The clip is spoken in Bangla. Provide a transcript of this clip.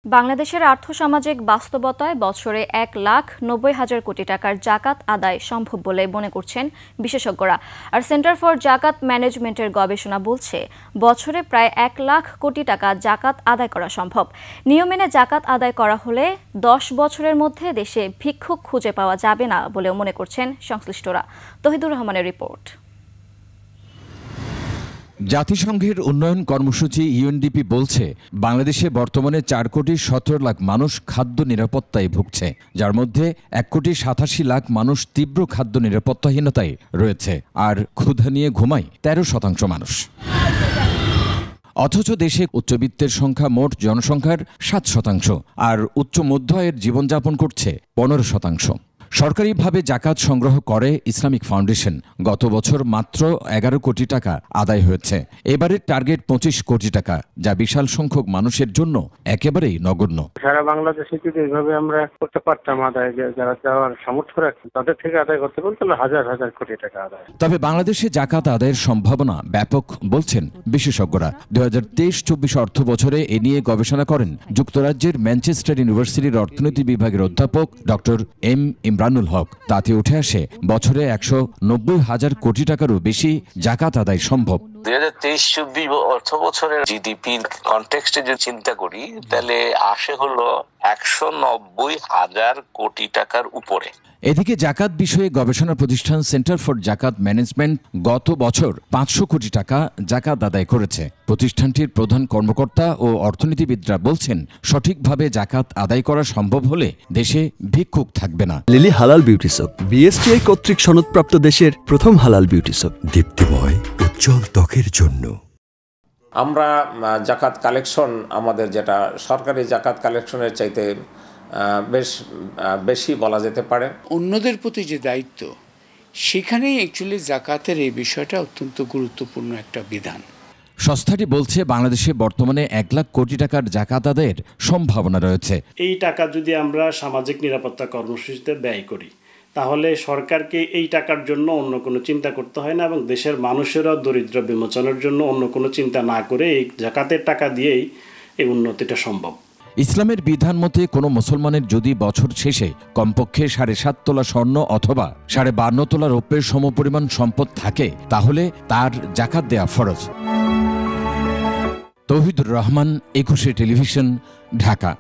বাংলাদেশের আর্থসামাজিক বাস্তবতায় বছরে 1,90,000 কোটি টাকার জাকাত আদায় সম্ভব বলে মনে করছেন বিশেষজ্ঞরা। আর সেন্টার ফর জাকাত ম্যানেজমেন্টের গবেষণা বলছে বছরে প্রায় 1 লাখ কোটি টাকা জাকাত আদায় করা সম্ভব। নিয়ম মেনে জাকাত আদায় করা হলে 10 বছরের মধ্যে দেশে ভিক্ষুক খুঁজে পাওয়া যাবে না বলেও মনে করছেন সংশ্লিষ্টরা। তহিদুর রহমানের রিপোর্ট। জাতিসংঘের উন্নয়ন কর্মসূচি ইউএনডিপি বলছে বাংলাদেশে বর্তমানে 4,17,00,000 মানুষ খাদ্য নিরাপত্তায় ভুগছে, যার মধ্যে 1,87,00,000 মানুষ তীব্র খাদ্য নিরাপত্তাহীনতায় রয়েছে, আর ক্ষুধা নিয়ে ঘুমায় 13% মানুষ। অথচ দেশে উচ্চবিত্তের সংখ্যা মোট জনসংখ্যার 7%, আর উচ্চ মধ্য আয়ের জীবনযাপন করছে 15%। সরকারিভাবে জাকাত সংগ্রহ করে ইসলামিক ফাউন্ডেশন। গত বছর মাত্র 11 কোটি টাকা আদায় হয়েছে। এবারের টার্গেট 25 কোটি টাকা, যা বিশাল সংখ্যক মানুষের জন্য একেবারেই নগণ্য। সারা বাংলাদেশে যদি এইভাবে আমরা করতে পারতাম আদায়, যারা যাওয়ার সামর্থ্য রাখেন তাদের থেকে আদায় করতে পারতাম, তাহলে হাজার হাজার কোটি টাকা আদায়। তবে বাংলাদেশে জাকাত আদায়ের সম্ভাবনা ব্যাপক বলছেন বিশেষজ্ঞরা। 2023-24 অর্থ বছরে এ নিয়ে গবেষণা করেন যুক্তরাজ্যের ম্যানচেস্টার ইউনিভার্সিটির অর্থনীতি বিভাগের অধ্যাপক ডক্টর এম ইমরানুল হক। তাতে উঠে আসে বছরে 190,000 কোটি টাকারও বেশি জাকাত আদায় সম্ভব। 2023-24 অর্থ বছরের জিডিপির কনটেক্সটে যদি চিন্তা করি, তাহলে আসে হলো 190,000 কোটি টাকার উপরে। এদিকে জাকাত বিষয়ে গবেষণা প্রতিষ্ঠান সেন্টার ফর জাকাত ম্যানেজমেন্ট গত বছর 500 কোটি টাকা জাকাত আদায় করেছে। প্রতিষ্ঠানটির প্রধান কর্মকর্তা ও অর্থনীতিবিদরা বলছেন, সঠিকভাবে জাকাত আদায় করা সম্ভব হলে দেশে ভিক্ষুক থাকবে না। লিলি হালাল বিউটি সোপ, বিএসটিআই কর্তৃক সনদপ্রাপ্ত দেশের প্রথম হালাল বিউটি সোপ, দীপ্তিময় উজ্জ্বল ত্বকের জন্য। আমরা জাকাত কালেকশন, আমাদের যেটা সরকারি জাকাত কালেকশনের চাইতে বেশি বলা যেতে পারে। অন্যদের প্রতি যে দায়িত্ব, সেখানেই অ্যাকচুয়ালি জাকাতের এই বিষয়টা অত্যন্ত গুরুত্বপূর্ণ একটা বিধান। সংস্থাটি বলছে বাংলাদেশে বর্তমানে 1 লাখ কোটি টাকার জাকাত আদায়ের সম্ভাবনা রয়েছে। এই টাকা যদি আমরা সামাজিক নিরাপত্তা কর্মসূচিতে ব্যয় করি, তাহলে সরকারকে এই টাকার জন্য অন্য কোনো চিন্তা করতে হয় না, এবং দেশের মানুষেরও দরিদ্র বিমোচনের জন্য অন্য কোনো চিন্তা না করে এই জাকাতের টাকা দিয়েই এই উন্নতিটা সম্ভব। ইসলামের বিধান মতে কোনো মুসলমানের যদি বছর শেষে কমপক্ষে 7.5 তোলা স্বর্ণ অথবা 52.5 তোলা রৌপ্যের সমপরিমাণ সম্পদ থাকে, তাহলে তার জাকাত দেয়া ফরজ। তৌহিদুর রহমান, 21 টেলিভিশন, ঢাকা।